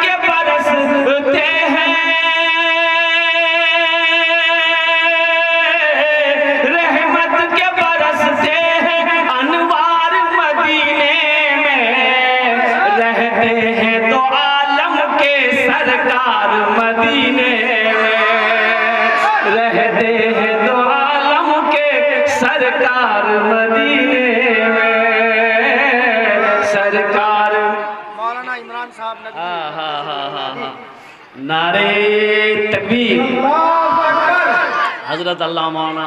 के बरसते हैं, रहमत के बरसते हैं अनवार मदीने में, रहते हैं तो आलम के सरकार मदीने में, रहते हैं तो आलम के सरकार मदीने में। सरकार मौलाना इमरान साहब ने नारे तकबीर। हजरत अल्लाह मौलाना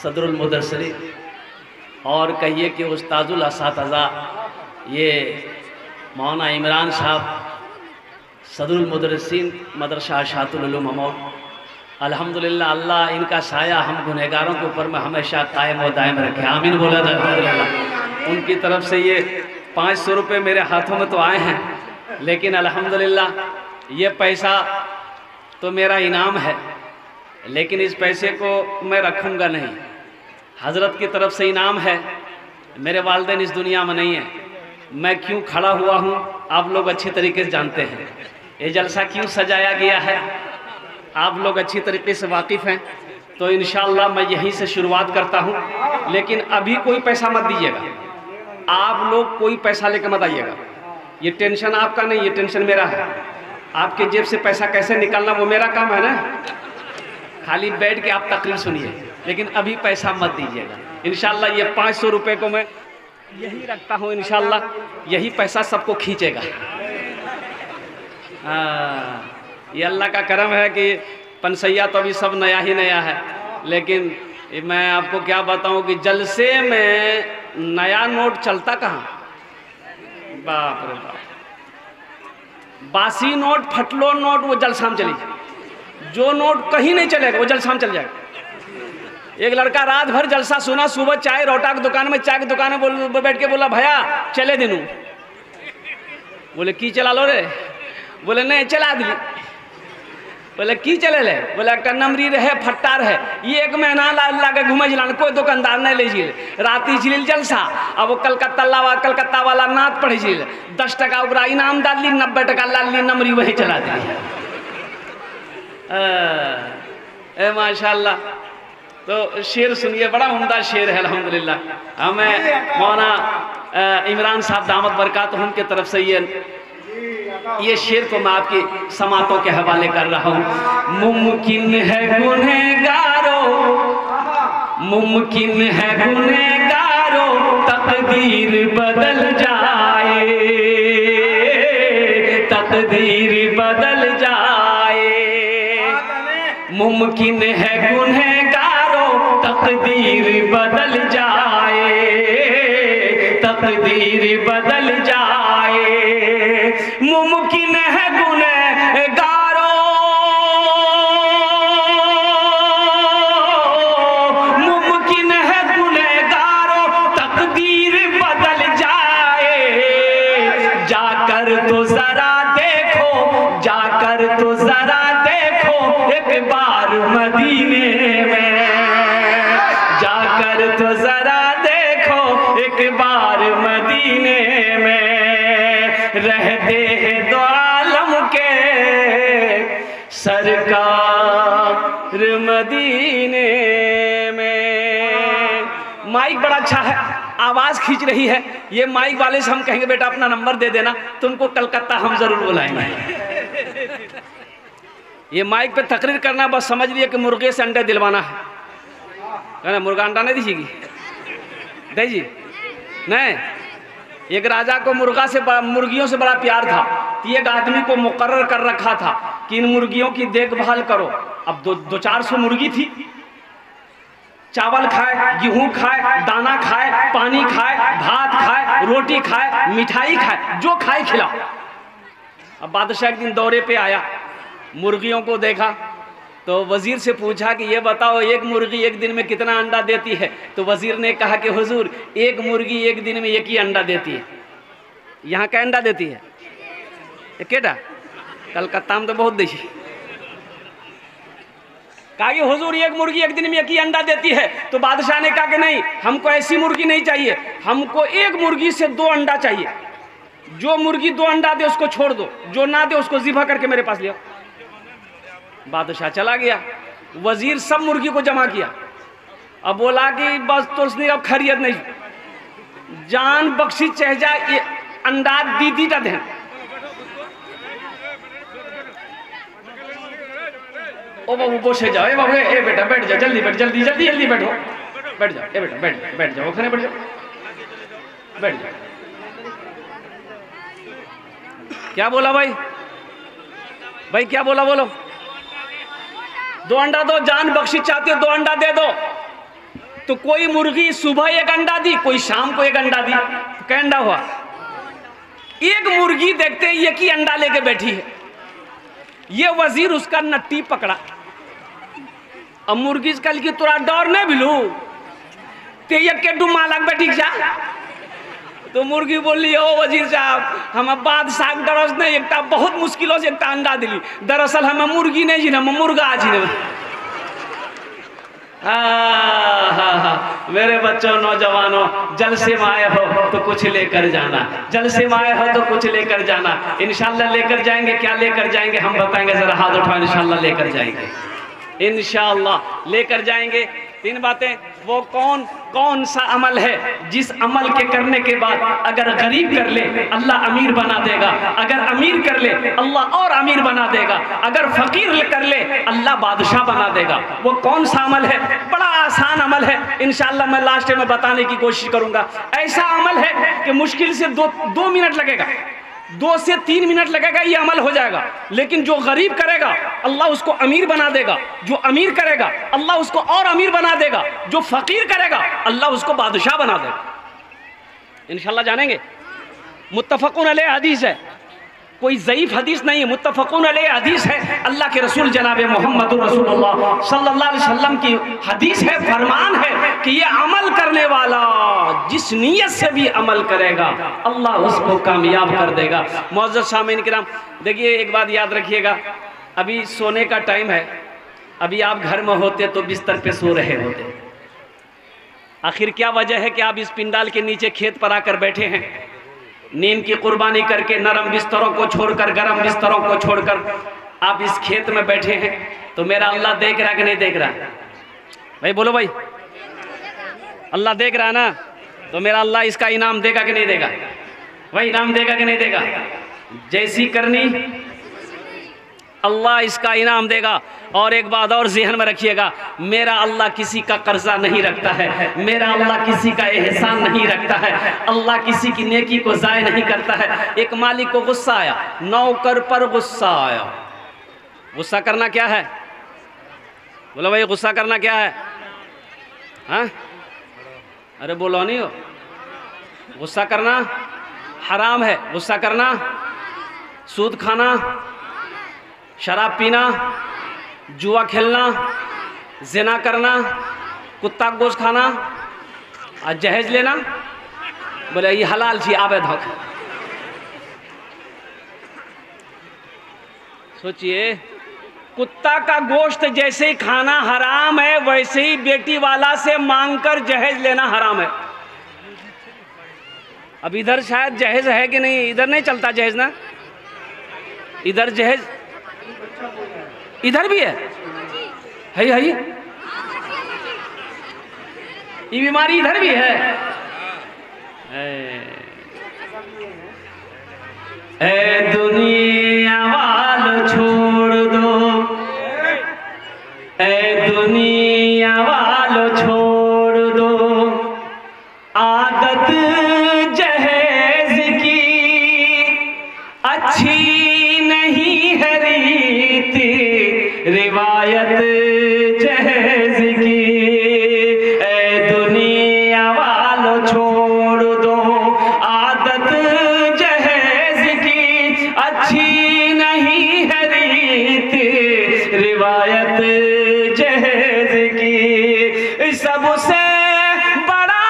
सदरुल मुदस्सिर और कहिए कि उस्ताजुल असातिज़ा ये मौलाना इमरान साहब सदरुल मुदर्रिसीन मदरसा शातुल उलूम अमौद, अल्हम्दुलिल्लाह अल्लाह इनका साया हम गुनहगारों के ऊपर में हमेशा कायम व दायम रखे, आमीन बोला था अल्हम्दुलिल्लाह। उनकी तरफ से ये 500 रुपये मेरे हाथों में तो आए हैं, लेकिन अल्हम्दुलिल्लाह ये पैसा तो मेरा इनाम है, लेकिन इस पैसे को मैं रखूँगा नहीं। हज़रत की तरफ से इनाम है, मेरे वालिदैन इस दुनिया में नहीं है। मैं क्यों खड़ा हुआ हूँ आप लोग अच्छी तरीके से जानते हैं। ये जलसा क्यों सजाया गया है आप लोग अच्छी तरीके से वाकिफ़ हैं, तो इंशाअल्लाह मैं यहीं से शुरुआत करता हूँ। लेकिन अभी कोई पैसा मत दीजिएगा, आप लोग कोई पैसा लेकर मत आइएगा। ये टेंशन आपका नहीं, ये टेंशन मेरा है। आपके जेब से पैसा कैसे निकालना वो मेरा काम है ना, खाली बैठ के आप तकरीर सुनिए, लेकिन अभी पैसा मत दीजिएगा। इंशाअल्लाह ये 500 रुपये को मैं यही रखता हूँ, इंशाअल्लाह यही पैसा सबको खींचेगा। ये अल्लाह का करम है कि पनसैया तो अभी सब नया ही नया है, लेकिन मैं आपको क्या बताऊं कि जलसे में नया नोट चलता कहाँ, बाप रे बाप। बासी नोट, फटलो नोट वो जलसा में चली, जो नोट कहीं नहीं चलेगा वो जलसा में चल जाएगा। एक लड़का रात भर जलसा सुना, सुबह चाय रोटा की दुकान में, चाय की दुकान में बैठ के बोला भैया चले दिनू। बोले की चला लो रे, बोले नहीं चला दी। बोले की चले ले, बोले एक नमरी रहे फट्टार है, ये 1 महीना लागे घूमे जिला, कोई दुकानदार नहीं ले जिल, राती झिल जलसा। अब वो कलकत्ता वाला नात पढ़े झिल, 10 टका ओकरा इनाम डाल ली, 90 टका लाल ली, नमरी वही चला दी। माशाल्लाह। तो शेर सुनिए, बड़ा उम्दा शेर है अल्हम्दुलिल्लाह। हमें मौलाना इमरान साहब दामत बरकातहुम की तरफ से ये शेर को मैं आपकी समातों के हवाले कर रहा हूँ। मुमकिन है गुनहगारों, मुमकिन है गुनहगारों, तकदीर बदल जाए, तकदीर बदल जाए। मुमकिन है गुनहगारों, तकदीर बदल जाए, तकदीर बदल जाए। मुमकिन है गुनहगारों, मुमकिन है गुनहगारों, तकदीर बदल जाए। जाकर तो जरा देखो, जाकर तो जरा देखो एक बार मदीने में, जाकर तो जरा देखो एक बार मदीने में, रहते हैं दो आलम के सरकार मदीने में। माइक बड़ा अच्छा है, आवाज़ खींच रही है। ये माइक वाले से हम कहेंगे बेटा अपना नंबर दे देना, तुमको कलकत्ता हम ज़रूर बुलाएंगे। ये माइक पे तकरीर करना, बस समझ लिए कि मुर्गे से अंडे दिलवाना है। मुर्गा अंडा नहीं दीजिएगी, दीजिए नहीं। एक राजा को मुर्गियों से बड़ा प्यार था, तो एक आदमी को मुकर्रर कर रखा था कि इन मुर्गियों की देखभाल करो। अब 200-400 मुर्गी थी, चावल खाए, गेहूं खाए, दाना खाए, पानी खाए, भात खाए, रोटी खाए, मिठाई खाए, जो खाए खिलाओ। अब बादशाह एक दिन दौरे पे आया, मुर्गियों को देखा तो वजीर से पूछा कि ये बताओ एक मुर्गी एक दिन में कितना अंडा देती है। तो वजीर ने कहा कि हुजूर एक मुर्गी एक दिन में 1 ही अंडा देती है। यहाँ क्या अंडा देती है? केटा कलकत्ता में तो बहुत देती। कहा कि हुजूर एक मुर्गी एक दिन में 1 ही अंडा देती है। तो बादशाह ने कहा कि नहीं, हमको ऐसी मुर्गी नहीं चाहिए, हमको एक मुर्गी से 2 अंडा चाहिए। जो मुर्गी 2 अंडा दे उसको छोड़ दो, जो ना दे उसको ज़िबा करके मेरे पास ले आओ। बादशाह चला गया, वजीर सब मुर्गी को जमा किया। अब बोला कि बस तो उसने अब खैरियत नहीं, जान बख्शी चह जा, ये अंडा दीदी का दें। ओ बाबू बोसे जाओ, ए बाबू, ए बेटा बैठ जाओ, जल्दी बैठ, जल्दी जल्दी जल्दी बैठो, बैठ जाओ, ए बेटा बैठ जाओ, खाने बैठ जाओ, बैठ जाओ। क्या बोला भाई? भाई क्या बोला? बोलो। 2 अंडा दो, जान बख्शी चाहते हो 2 अंडा दे दो। तो कोई मुर्गी सुबह 1 अंडा दी, कोई शाम को 1 अंडा दी, क्या अंडा हुआ? एक मुर्गी देखते ही एक ही अंडा लेके बैठी है। ये वजीर उसका नट्टी पकड़ा। अब मुर्गी कल की तोरा डर नहीं बिलू ते एक के डू मालक बैठी जा। तो मुर्गी बोली, ओ वजीर साहब, हम बादशाह डरस नहीं, एकटा बहुत मुश्किलों से एकटा अंडा दिली, दरअसल हमें मुर्गी नहीं जी, हम मुर्गा जी। मेरे बच्चों, नौजवानों, जलसे में आए हो तो कुछ लेकर जाना, जलसे में आए हो तो कुछ लेकर जाना। इंशाल्लाह लेकर जाएंगे। क्या लेकर जाएंगे हम बताएंगे, जरा हाथ उठाओ। इंशाल्लाह लेकर जाएंगे, इंशाल्लाह लेकर जाएंगे। 3 बातें। वो कौन सा अमल है जिस अमल के करने के बाद अगर गरीब कर ले अल्लाह अमीर बना देगा, अगर अमीर कर ले अल्लाह और अमीर बना देगा, अगर फकीर कर ले अल्लाह बादशाह बना देगा। वो कौन सा अमल है? बड़ा आसान अमल है, इंशाअल्लाह मैं लास्ट में बताने की कोशिश करूंगा। ऐसा अमल है कि मुश्किल से 2 मिनट लगेगा, 2 से 3 मिनट लगेगा, ये अमल हो जाएगा। लेकिन जो गरीब करेगा अल्लाह उसको अमीर बना देगा, जो अमीर करेगा अल्लाह उसको और अमीर बना देगा, जो फकीर करेगा अल्लाह उसको बादशाह बना देगा। इंशाल्लाह जानेंगे। मुत्तफकुन अलैह हदीस है, कोई ज़ईफ हदीस नहीं है, मुत्तफकुन अलैह हदीस है। अल्लाह के रसूल जनाब मोहम्मद रसूलुल्लाह सल्लल्लाहु अलैहि वसल्लम की हदीस है, फरमान है कि ये अमल करने वाला जिस नीयत से भी अमल करेगा अल्लाह उसको कामयाब कर देगा। मुअज़्ज़ज़ सामीन किराम, देखिए एक बात याद रखिएगा, अभी सोने का टाइम है। अभी आप घर में होते तो बिस्तर पे सो रहे होते। आखिर क्या वजह है कि आप इस पिंडाल के नीचे खेत पर आकर बैठे हैं, नींद की कुर्बानी करके, नरम बिस्तरों को छोड़कर, गर्म बिस्तरों को छोड़कर आप इस खेत में बैठे हैं। तो मेरा अल्लाह देख रहा है कि नहीं देख रहा? भाई बोलो भाई, अल्लाह देख रहा है ना? तो मेरा अल्लाह इसका इनाम देगा कि नहीं देगा? भाई इनाम देगा कि नहीं देगा? जैसी करनी अल्लाह इसका इनाम देगा। और एक बात और ज़हन में रखिएगा, मेरा अल्लाह किसी का कर्जा नहीं रखता है, मेरा अल्लाह किसी का एहसान नहीं रखता है, अल्लाह किसी की नेकी को ज़ाय नहीं करता है। एक मालिक को गुस्सा आया, नौकर पर गुस्सा आया। गुस्सा करना क्या है? बोलो भाई, गुस्सा करना क्या है? हाँ, अरे बोलो नहीं हो। गुस्सा करना हराम है। गुस्सा करना, सूद खाना, शराब पीना, जुआ खेलना, ज़िना करना, कुत्ता का गोश्त खाना और जहेज लेना, बोले ये हलाल छी आबे धक। सोचिए, कुत्ता का गोश्त जैसे ही खाना हराम है, वैसे ही बेटी वाला से मांगकर जहेज लेना हराम है। अब इधर शायद जहेज है कि नहीं? इधर नहीं चलता जहेज ना, इधर जहेज इधर भी है। ये बीमारी इधर भी है। ए दुनिया वालों छोड़ दो, ए दुनिया वालों छोड़ दो, आदत जहेज की अच्छी नहीं है रीति, रिवायत जहेज की। ए दुनिया वालों छोड़ दो, आदत जहेज की अच्छी नहीं है रीति, रिवायत जहेज की। सबसे बड़ा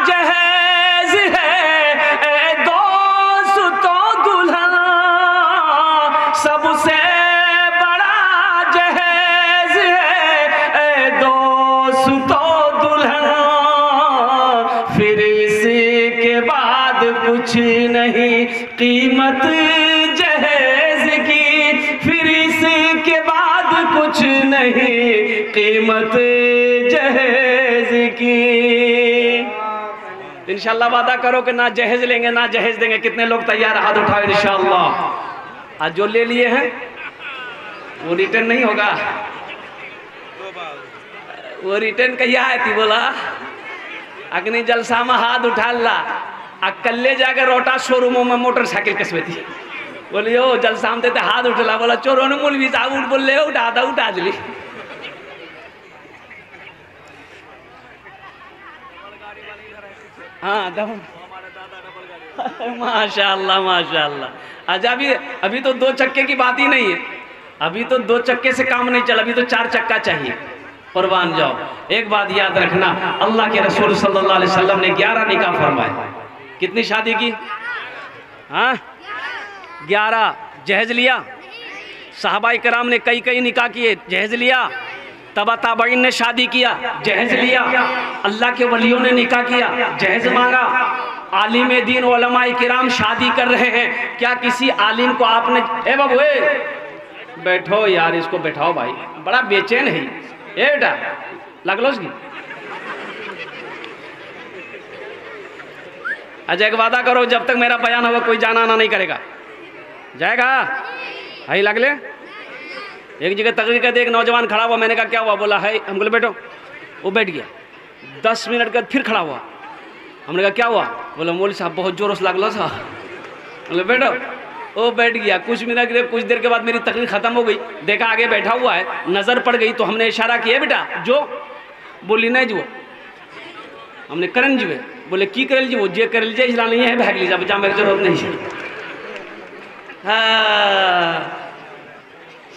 जहेज है ए दोस्तों दुल्हन, सबसे कुछ कुछ नहीं कीमत जहेज की, फिर इसके बाद कुछ नहीं कीमत जहेज की। इंशाल्लाह वादा करो कि ना जहेज लेंगे ना जहेज देंगे। कितने लोग तैयार, हाथ उठाओ इंशाल्लाह। आज जो ले लिए हैं वो रिटर्न नहीं होगा, वो रिटर्न कहिया है थी बोला अग्नि जलसा में हाथ उठा ला अकल्ले जाकर रोटा शोरूमों में मोटरसाइकिल कसबे थी। बोले ओ जलसा में देते हाथ उठला, बोला चोरों ने मूल भी साहब उठ बोल ले उठा दिली। हाँ माशाल्लाह माशाल्लाह। अच्छा अभी तो 2 चक्के की बात ही नहीं है, अभी तो 2 चक्के से काम नहीं चला, अभी तो 4 चक्का चाहिए। कुर्बान जाओ। एक बात याद रखना, अल्लाह के रसूल सल्लल्लाहु अलैहि वसल्लम ने 11 निकाह फरमाए। कितनी शादी की? हाँ 11। जहेज लिया? सहाबाई कराम ने कई निकाह किए, जहेज लिया। तबा ताबईन ने शादी किया, जहेज लिया। अल्लाह के वलियों ने निकाह किया, जहेज मांगा। आलिम दीन उलमाए किराम शादी कर रहे हैं, क्या किसी आलिम को आपने ए बाबू बैठो यार, इसको बैठाओ भाई, बड़ा बेचैन है ये बेटा, लग लो इसकी। अच्छा एक वादा करो, जब तक मेरा बयान होगा कोई जाना आना नहीं करेगा, जाएगा? हाई लग ले। एक जगह तकरीर का एक नौजवान खड़ा हुआ, मैंने कहा क्या हुआ? बोला है, हम बोले बैठो। वो बैठ गया। 10 मिनट के बाद फिर खड़ा हुआ, हमने कहा क्या हुआ? बोला मौलवी साहब बहुत जोरों से लागलो था। बोले बैठो। वो बैठ गया। कुछ देर के बाद मेरी तकरीर खत्म हो गई, देखा आगे बैठा हुआ है, नजर पड़ गई तो हमने इशारा किया बेटा जो, बोली नहीं जो, हमने करन जी बोले की करल जी, वो जे करल जी इसला नहीं है भाग लीजा बचा, मेरी जरूरत नहीं है।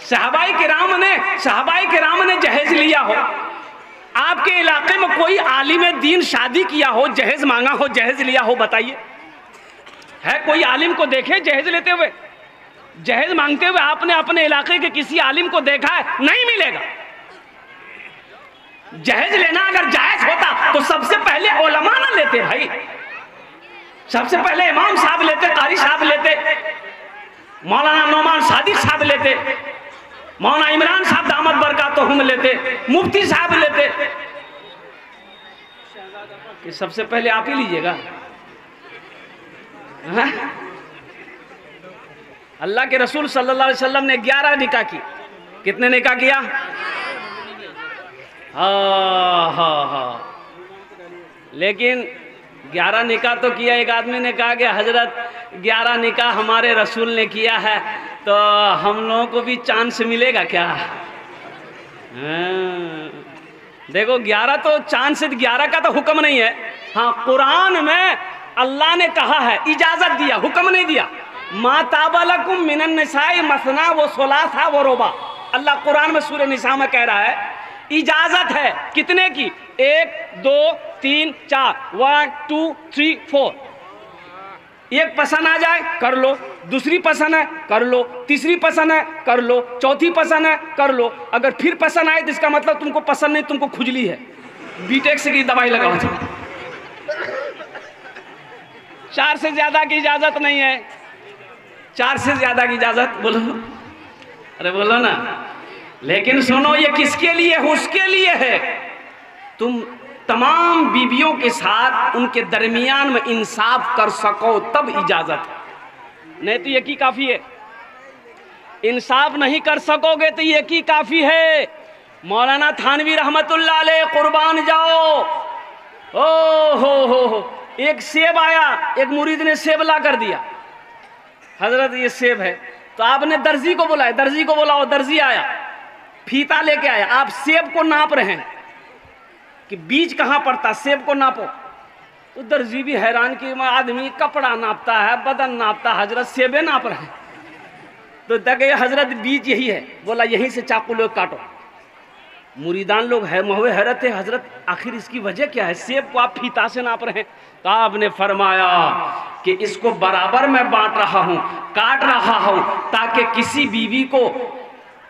सहाबाई किराम ने जहेज लिया हो, आपके इलाके में कोई आलिम दीन शादी किया हो, जहेज मांगा हो, जहेज लिया हो, बताइए है कोई आलिम को देखे जहेज लेते हुए, जहेज मांगते हुए आपने अपने इलाके के किसी आलिम को देखा है? नहीं मिलेगा। जहेज लेना अगर जायज होता तो सबसे पहले उलमा ना लेते भाई, सबसे पहले इमाम साहब लेते, कारी साहब लेते, मौलाना नौमान सादिक साहब लेते, मौलाना इमरान साहब दामद बरकातहुम लेते, मुफ्ती साहब लेते। कि सबसे पहले आप ही लीजिएगा? अल्लाह के रसूल सल्लल्लाहु अलैहि वसल्लम ने 11 निकाह की। कितने निकाह किया? हाँ। लेकिन 11 निकाह तो किया। एक आदमी ने कहा कि हजरत 11 निकाह हमारे रसूल ने किया है तो हम लोगों को भी चांस मिलेगा क्या? देखो 11 तो चांस, 11 का तो हुक्म नहीं है। हाँ कुरान में अल्लाह ने कहा है, इजाजत दिया, हुक्म नहीं दिया। मा ताबलकुम मिनन निसाई मसना व सुलासा व रुबा, अल्लाह कुरान में सूरह निसा में कह रहा है इजाजत है। कितने की? 1 2 3 4, 1 2 3 4। एक पसंद आ जाए कर लो, दूसरी पसंद है कर लो, तीसरी पसंद है कर लो, चौथी पसंद है कर लो। अगर फिर पसंद आए तो इसका मतलब तुमको पसंद नहीं, तुमको खुजली है, बीटेक्स की दवाई लगाओ। 4 से ज्यादा की इजाजत नहीं है। 4 से ज्यादा की इजाजत बोलो, अरे बोलो ना। लेकिन सुनो, ये किसके लिए है? उसके लिए है तुम तमाम बीवियों के साथ उनके दरमियान में इंसाफ कर सको तब इजाजत है, नहीं तो ये की काफी है। इंसाफ नहीं कर सकोगे तो ये की काफी है। मौलाना थानवी रहमतुल्लाह अलैह कुर्बान जाओ। ओ हो एक सेब आया, एक मुरीद ने सेब ला कर दिया, हजरत ये सेब है। तो आपने दर्जी को बुलाया, दर्जी को बुलाओ, दर्जी आया, फीता लेके आया। आप सेब को नाप रहे हैं कि बीज कहाँ पड़ता, सेब को नापो। तो दर्जी भी हैरान कि आदमी कपड़ा नापता है, बदन नापता, हजरत सेबे नाप रहे हैं। तो देखे हजरत बीज यही है, बोला यहीं से चाकू लोग काटो। मुरीदान लोग है महुए हैरत है, हजरत आखिर इसकी वजह क्या है? सेब को आप फीता से नाप रहे हैं। तो आपने फरमाया कि इसको बराबर मैं बांट रहा हूँ, काट रहा हूँ, ताकि किसी बीवी को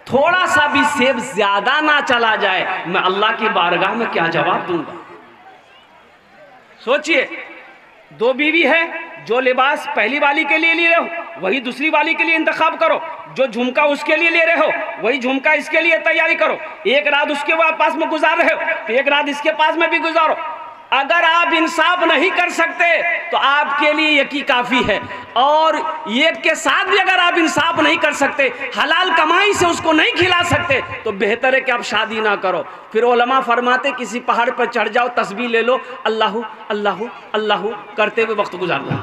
थोड़ा सा भी सेब ज्यादा ना चला जाए। मैं अल्लाह की बारगाह में क्या जवाब दूंगा? सोचिए, 2 बीवी है, जो लिबास पहली वाली के लिए ले रहे हो वही दूसरी वाली के लिए इंतखाब करो, जो झुमका उसके लिए ले रहे हो वही झुमका इसके लिए तैयारी करो। एक रात उसके पास में गुजार रहे हो तो एक रात इसके पास में भी गुजारो। अगर आप इंसाफ नहीं कर सकते तो आपके लिए यकी काफ़ी है, और एक के साथ भी अगर आप इंसाफ नहीं कर सकते, हलाल कमाई से उसको नहीं खिला सकते, तो बेहतर है कि आप शादी ना करो। फिर उलमा फरमाते किसी पहाड़ पर चढ़ जाओ, तस्बीह ले लो, अल्लाहु अल्लाहु अल्लाहु करते हुए वक्त गुजार लो,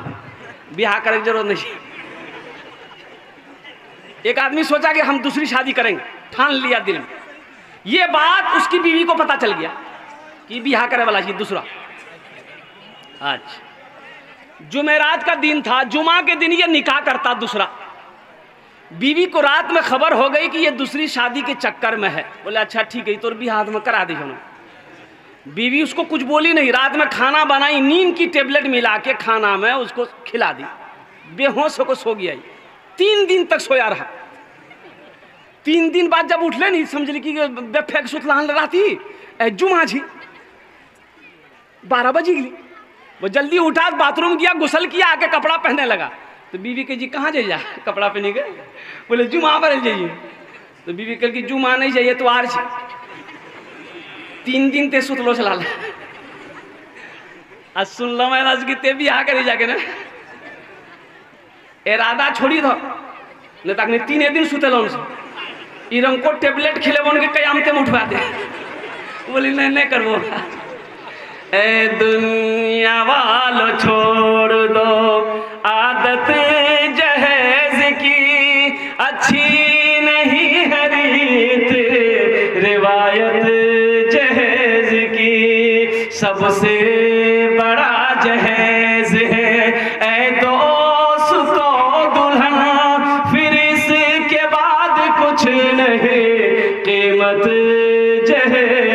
ब्याह करने की जरूरत नहीं। एक आदमी सोचा कि हम दूसरी शादी करेंगे, ठान लिया दिल में, ये बात उसकी बीवी को पता चल गया कि ब्याह करे वाला चीज दूसरा। अच्छा, जुमेरात का दिन था, जुमा के दिन ये निकाह करता दूसरा। बीवी को रात में खबर हो गई कि ये दूसरी शादी के चक्कर में है। बोले अच्छा ठीक है, तो भी हाथ में करा दी उन्होंने। बीवी उसको कुछ बोली नहीं, रात में खाना बनाई, नींद की टेबलेट मिला के खाना में उसको खिला दी, बेहोश होकर सो गया। 3 दिन तक सोया रहा। 3 दिन बाद जब उठले नहीं, समझ ली कि बेफेक सुतलान राती जुमा जी 12 बजे गई। वो जल्दी उठा, बाथरूम गया, गुसल किया, आके कपड़ा पहनने लगा। तो बीवी के जी कहाँ जाइए, कपड़ा पहने गए। बोले जुमा पर जाइए। तो बीवी कल की जुमा नहीं जाइए तो आज 3 दिन ते सुतलो चला ले। आज सुन लो मैं आज की ते भी आकर जाके ना इरादा छोड़ी दो, नहीं तक 3 दिन सुतेलो उनसे इरंग को टेबलेट खिले बन के कयामते में उठवा दे। बोली नहीं करवो। ए दुनिया वालों छोड़ दो आदत जहेज की, अच्छी नहीं है रीत रिवायत जहेज की, सबसे बड़ा जहेज है ए दोस्तों दुल्हन, फिर इसके बाद कुछ नहीं कीमत जहेज